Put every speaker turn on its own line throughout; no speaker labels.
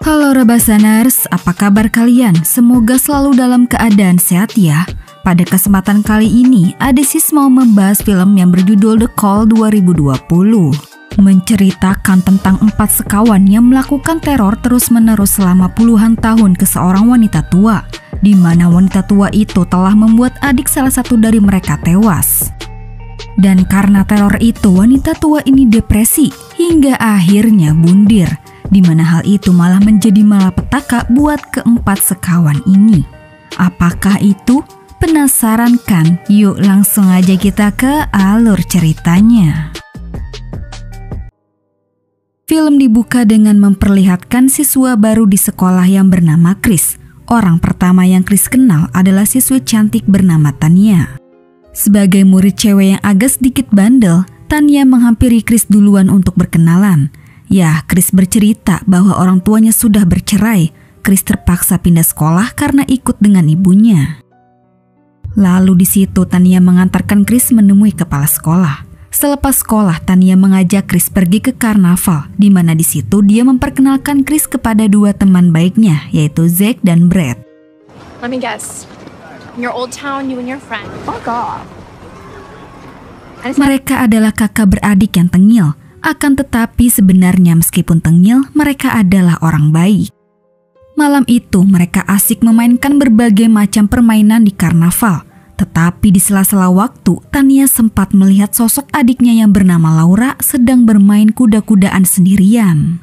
Halo Rebasaners, apa kabar kalian? Semoga selalu dalam keadaan sehat ya. Pada kesempatan kali ini, Adesis mau membahas film yang berjudul The Call 2020. Menceritakan tentang 4 sekawan yang melakukan teror terus-menerus selama puluhan tahun ke seorang wanita tua, di mana wanita tua itu telah membuat adik salah satu dari mereka tewas. Dan karena teror itu, wanita tua ini depresi hingga akhirnya bundir, di mana hal itu malah menjadi malapetaka buat keempat sekawan ini. Apakah itu? Penasaran kan? Yuk langsung aja kita ke alur ceritanya. Film dibuka dengan memperlihatkan siswa baru di sekolah yang bernama Chris. Orang pertama yang Chris kenal adalah siswi cantik bernama Tanya. Sebagai murid cewek yang agak sedikit bandel, Tanya menghampiri Chris duluan untuk berkenalan. Ya, Chris bercerita bahwa orang tuanya sudah bercerai. Chris terpaksa pindah sekolah karena ikut dengan ibunya. Lalu di situ Tania mengantarkan Chris menemui kepala sekolah. Selepas sekolah, Tania mengajak Chris pergi ke karnaval, di mana di situ dia memperkenalkan Chris kepada 2 teman baiknya, yaitu Zack dan Brad.
Let me guess. In your old town, you and your friend. Fuck off.
Mereka adalah kakak beradik yang tengil. Akan tetapi sebenarnya meskipun tengil, mereka adalah orang baik. Malam itu mereka asik memainkan berbagai macam permainan di karnaval. Tetapi di sela-sela waktu, Tania sempat melihat sosok adiknya yang bernama Laura sedang bermain kuda-kudaan sendirian.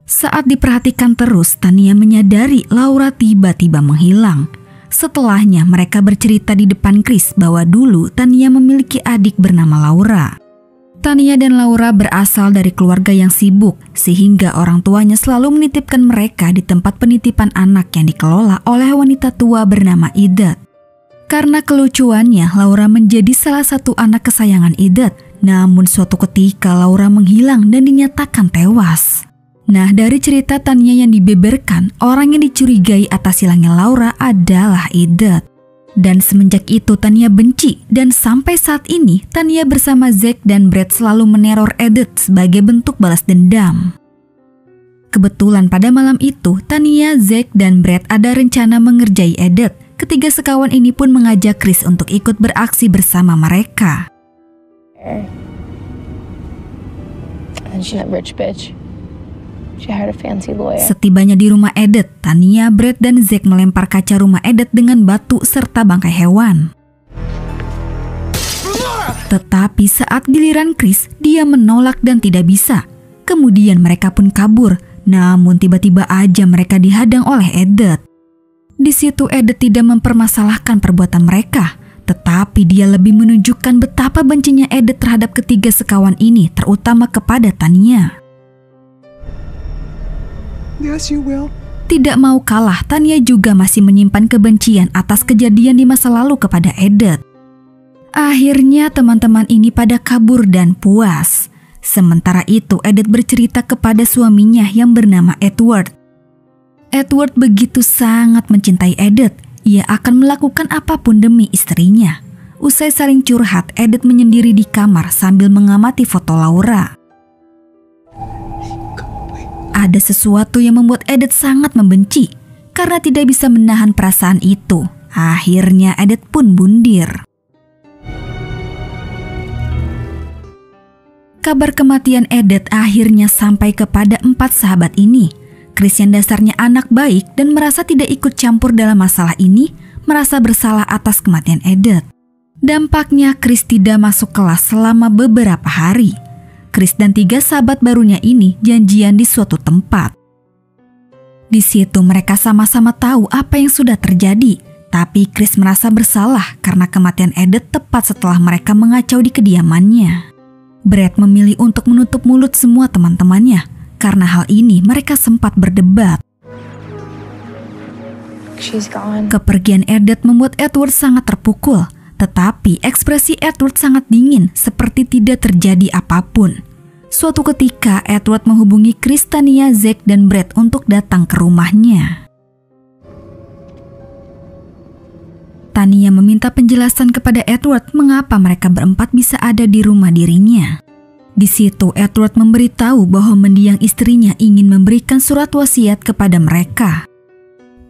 Saat diperhatikan terus, Tania menyadari Laura tiba-tiba menghilang. Setelahnya mereka bercerita di depan Chris bahwa dulu Tania memiliki adik bernama Laura. Tania dan Laura berasal dari keluarga yang sibuk, sehingga orang tuanya selalu menitipkan mereka di tempat penitipan anak yang dikelola oleh wanita tua bernama Edith. Karena kelucuannya, Laura menjadi salah satu anak kesayangan Edith. Namun suatu ketika Laura menghilang dan dinyatakan tewas. Nah, dari cerita Tania yang dibeberkan, orang yang dicurigai atas hilangnya Laura adalah Edith. Dan semenjak itu Tania benci, dan sampai saat ini Tania bersama Zack dan Brad selalu meneror Edith sebagai bentuk balas dendam. Kebetulan pada malam itu Tania, Zack, dan Brad ada rencana mengerjai Edith. Ketiga sekawan ini pun mengajak Chris untuk ikut beraksi bersama mereka.
And she's a rich bitch. She hired a fancy lawyer.
Setibanya di rumah Edith, Tania, Brad, dan Zack melempar kaca rumah Edith dengan batu serta bangkai hewan. Tetapi saat giliran Chris, dia menolak dan tidak bisa. Kemudian mereka pun kabur, namun tiba-tiba aja mereka dihadang oleh Edith. Di situ Edith tidak mempermasalahkan perbuatan mereka, tetapi dia lebih menunjukkan betapa bencinya Edith terhadap ketiga sekawan ini, terutama kepada Tania.
Yes, you will.
Tidak mau kalah, Tania juga masih menyimpan kebencian atas kejadian di masa lalu kepada Edith. Akhirnya teman-teman ini pada kabur dan puas. Sementara itu Edith bercerita kepada suaminya yang bernama Edward. Edward begitu sangat mencintai Edith, ia akan melakukan apapun demi istrinya. Usai saling curhat, Edith menyendiri di kamar sambil mengamati foto Laura. Ada sesuatu yang membuat Edith sangat membenci karena tidak bisa menahan perasaan itu. Akhirnya Edith pun bundir. Kabar kematian Edith akhirnya sampai kepada 4 sahabat ini. Chris yang dasarnya anak baik dan merasa tidak ikut campur dalam masalah ini, merasa bersalah atas kematian Edith. Dampaknya Chris tidak masuk kelas selama beberapa hari. Chris dan 3 sahabat barunya ini janjian di suatu tempat. Di situ mereka sama-sama tahu apa yang sudah terjadi, tapi Chris merasa bersalah karena kematian Edith tepat setelah mereka mengacau di kediamannya. Brad memilih untuk menutup mulut semua teman-temannya. Karena hal ini mereka sempat berdebat. Kepergian Edith membuat Edward sangat terpukul, tetapi ekspresi Edward sangat dingin seperti tidak terjadi apapun. Suatu ketika Edward menghubungi Chris, Tania, Zack, dan Brad untuk datang ke rumahnya. Tania meminta penjelasan kepada Edward mengapa mereka berempat bisa ada di rumah dirinya. Di situ Edward memberitahu bahwa mendiang istrinya ingin memberikan surat wasiat kepada mereka.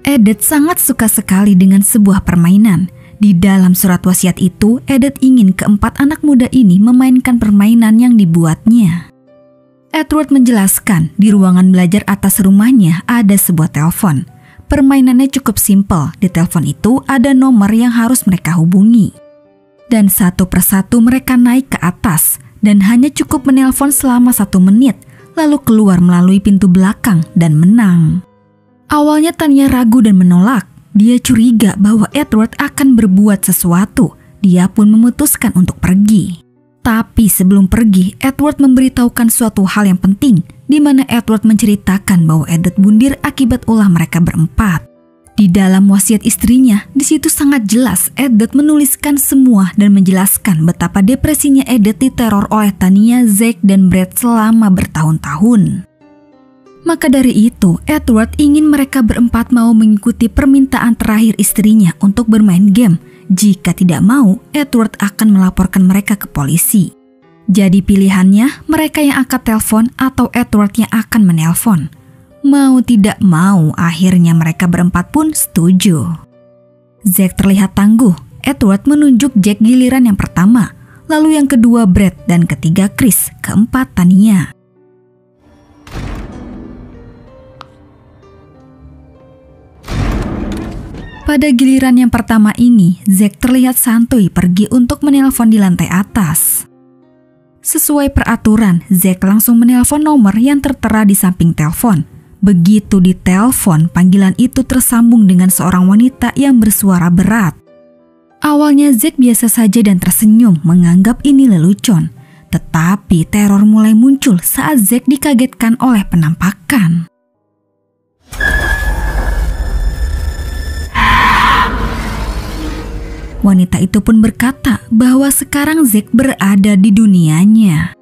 Edith sangat suka sekali dengan sebuah permainan. Di dalam surat wasiat itu, Edith ingin keempat anak muda ini memainkan permainan yang dibuatnya. Edward menjelaskan di ruangan belajar atas rumahnya ada sebuah telepon. Permainannya cukup simpel, di telepon itu ada nomor yang harus mereka hubungi. Dan satu persatu mereka naik ke atas dan hanya cukup menelpon selama 1 menit, lalu keluar melalui pintu belakang dan menang. Awalnya Tania ragu dan menolak. Dia curiga bahwa Edward akan berbuat sesuatu. Dia pun memutuskan untuk pergi. Tapi sebelum pergi, Edward memberitahukan suatu hal yang penting, di mana Edward menceritakan bahwa Edith bundir akibat ulah mereka berempat. Di dalam wasiat istrinya, di situ sangat jelas Edith menuliskan semua dan menjelaskan betapa depresinya Edith diteror oleh Tania, Zack, dan Brad selama bertahun-tahun. Maka dari itu, Edward ingin mereka berempat mau mengikuti permintaan terakhir istrinya untuk bermain game. Jika tidak mau, Edward akan melaporkan mereka ke polisi. Jadi pilihannya, mereka yang angkat telepon atau Edward yang akan menelpon. Mau tidak mau, akhirnya mereka berempat pun setuju. Zack terlihat tangguh. Edward menunjuk Jack giliran yang pertama, lalu yang kedua Brad, dan ketiga Chris, keempat Tania. Pada giliran yang pertama ini, Zack terlihat santuy pergi untuk menelpon di lantai atas. Sesuai peraturan, Zack langsung menelpon nomor yang tertera di samping telepon. Begitu ditelepon, panggilan itu tersambung dengan seorang wanita yang bersuara berat. Awalnya Zack biasa saja dan tersenyum menganggap ini lelucon. Tetapi teror mulai muncul saat Zack dikagetkan oleh penampakan. Wanita itu pun berkata bahwa sekarang Zack berada di dunianya.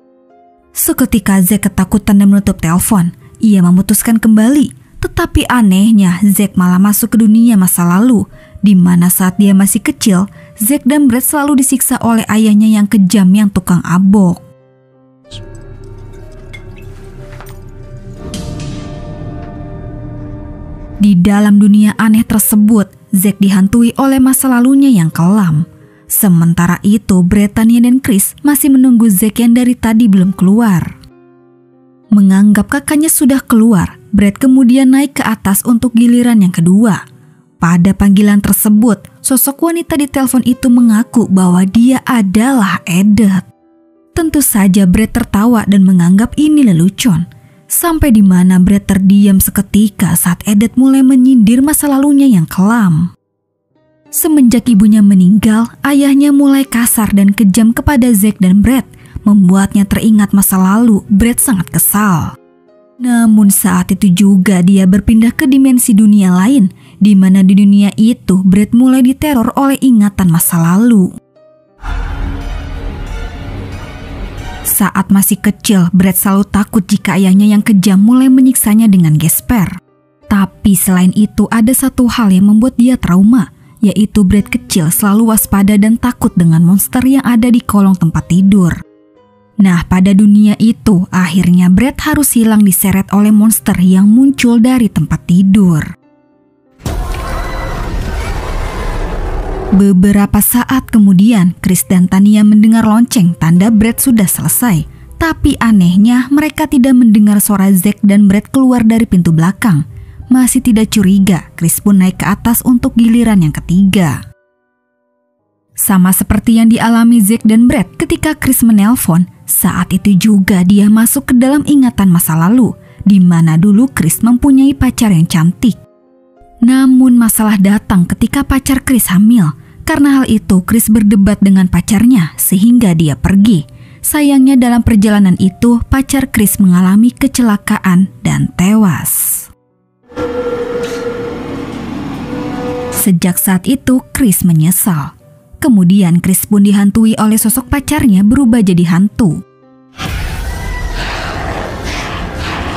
Seketika Zack ketakutan dan menutup telepon. Ia memutuskan kembali, tetapi anehnya Zack malah masuk ke dunia masa lalu, di mana saat dia masih kecil, Zack dan Brad selalu disiksa oleh ayahnya yang kejam yang tukang abok. Di dalam dunia aneh tersebut, Zack dihantui oleh masa lalunya yang kelam. Sementara itu, Brad, Tania, dan Chris masih menunggu Zack yang dari tadi belum keluar. Menganggap kakaknya sudah keluar, Brad kemudian naik ke atas untuk giliran yang kedua. Pada panggilan tersebut, sosok wanita di telepon itu mengaku bahwa dia adalah Edith. Tentu saja Brad tertawa dan menganggap ini lelucon. Sampai di mana Brad terdiam seketika saat Edith mulai menyindir masa lalunya yang kelam. Semenjak ibunya meninggal, ayahnya mulai kasar dan kejam kepada Zack dan Brad, membuatnya teringat masa lalu. Brad sangat kesal. Namun saat itu juga dia berpindah ke dimensi dunia lain, di mana di dunia itu Brad mulai diteror oleh ingatan masa lalu. Saat masih kecil, Brad selalu takut jika ayahnya yang kejam mulai menyiksanya dengan gesper. Tapi selain itu ada satu hal yang membuat dia trauma, yaitu Brad kecil selalu waspada dan takut dengan monster yang ada di kolong tempat tidur. Nah, pada dunia itu, akhirnya Brad harus hilang diseret oleh monster yang muncul dari tempat tidur. Beberapa saat kemudian, Chris dan Tania mendengar lonceng tanda Brad sudah selesai. Tapi anehnya, mereka tidak mendengar suara Zack dan Brad keluar dari pintu belakang. Masih tidak curiga, Chris pun naik ke atas untuk giliran yang ketiga. Sama seperti yang dialami Zack dan Brad ketika Chris menelpon, saat itu juga dia masuk ke dalam ingatan masa lalu, di mana dulu Chris mempunyai pacar yang cantik. Namun masalah datang ketika pacar Chris hamil. Karena hal itu, Chris berdebat dengan pacarnya sehingga dia pergi. Sayangnya dalam perjalanan itu, pacar Chris mengalami kecelakaan dan tewas. Sejak saat itu, Chris menyesal. Kemudian Chris pun dihantui oleh sosok pacarnya berubah jadi hantu.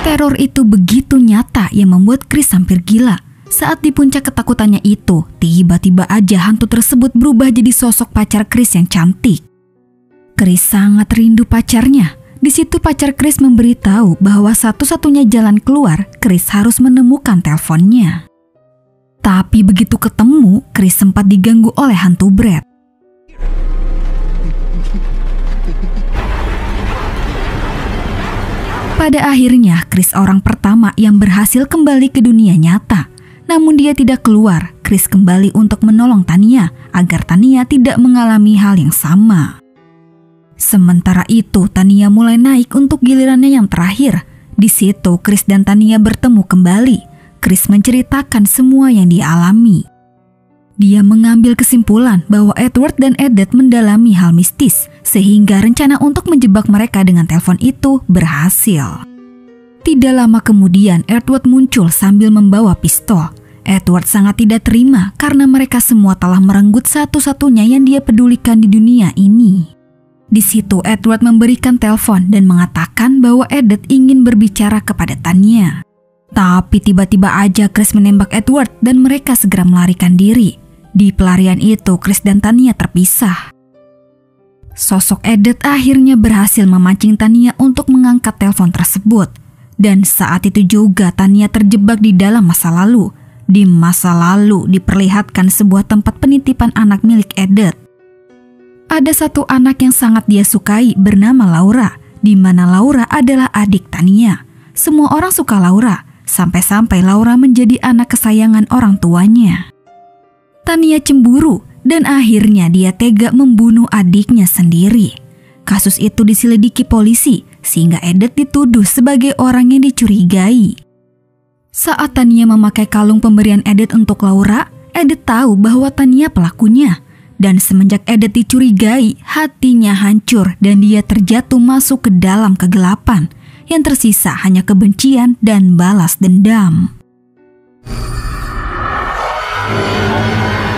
Teror itu begitu nyata yang membuat Chris hampir gila. Saat di puncak ketakutannya itu, tiba-tiba aja hantu tersebut berubah jadi sosok pacar Chris yang cantik. Chris sangat rindu pacarnya, Di situ pacar Chris memberitahu bahwa satu-satunya jalan keluar, Chris harus menemukan teleponnya. Tapi begitu ketemu, Chris sempat diganggu oleh hantu Brad. Pada akhirnya, Chris orang pertama yang berhasil kembali ke dunia nyata. Namun dia tidak keluar. Chris kembali untuk menolong Tania agar Tania tidak mengalami hal yang sama. Sementara itu, Tania mulai naik untuk gilirannya yang terakhir. Di situ, Chris dan Tania bertemu kembali. Chris menceritakan semua yang dia alami. Dia mengambil kesimpulan bahwa Edward dan Edith mendalami hal mistis, sehingga rencana untuk menjebak mereka dengan telepon itu berhasil. Tidak lama kemudian, Edward muncul sambil membawa pistol. Edward sangat tidak terima karena mereka semua telah merenggut satu-satunya yang dia pedulikan di dunia ini. Di situ Edward memberikan telepon dan mengatakan bahwa Edith ingin berbicara kepada Tania. Tapi tiba-tiba aja Chris menembak Edward dan mereka segera melarikan diri. Di pelarian itu Chris dan Tania terpisah. Sosok Edith akhirnya berhasil memancing Tania untuk mengangkat telepon tersebut. Dan saat itu juga Tania terjebak di dalam masa lalu. Di masa lalu diperlihatkan sebuah tempat penitipan anak milik Edith. Ada satu anak yang sangat dia sukai bernama Laura, di mana Laura adalah adik Tania. Semua orang suka Laura, sampai-sampai Laura menjadi anak kesayangan orang tuanya. Tania cemburu dan akhirnya dia tega membunuh adiknya sendiri. Kasus itu diselidiki polisi sehingga Edith dituduh sebagai orang yang dicurigai. Saat Tania memakai kalung pemberian Edith untuk Laura, Edith tahu bahwa Tania pelakunya. Dan semenjak Edith dicurigai, hatinya hancur dan dia terjatuh masuk ke dalam kegelapan. Yang tersisa hanya kebencian dan balas dendam.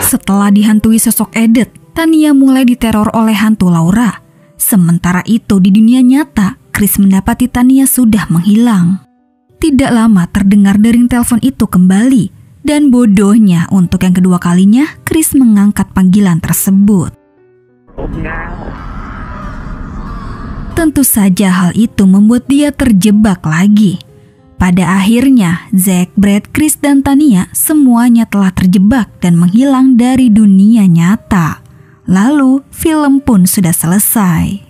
Setelah dihantui sosok Edith, Tania mulai diteror oleh hantu Laura. Sementara itu di dunia nyata, Chris mendapati Tania sudah menghilang. Tidak lama terdengar dering telepon itu kembali. Dan bodohnya untuk yang kedua kalinya, Chris mengangkat panggilan tersebut. Tentu saja hal itu membuat dia terjebak lagi. Pada akhirnya, Zack, Brad, Chris, dan Tania semuanya telah terjebak dan menghilang dari dunia nyata. Lalu, film pun sudah selesai.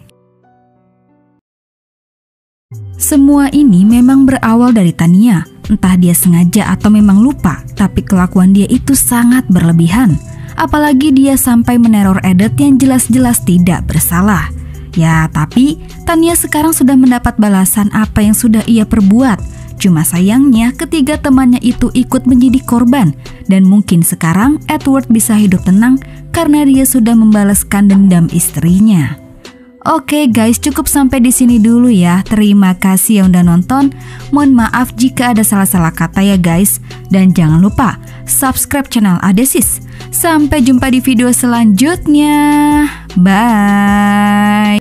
Semua ini memang berawal dari Tania. Entah dia sengaja atau memang lupa, tapi kelakuan dia itu sangat berlebihan. Apalagi dia sampai meneror Edith yang jelas-jelas tidak bersalah. Ya, tapi Tania sekarang sudah mendapat balasan apa yang sudah ia perbuat. Cuma sayangnya ketiga temannya itu ikut menjadi korban. Dan mungkin sekarang Edward bisa hidup tenang karena dia sudah membalaskan dendam istrinya. Oke guys, cukup sampai di sini dulu ya. Terima kasih yang udah nonton. Mohon maaf jika ada salah-salah kata ya guys. Dan jangan lupa subscribe channel Adesis. Sampai jumpa di video selanjutnya. Bye.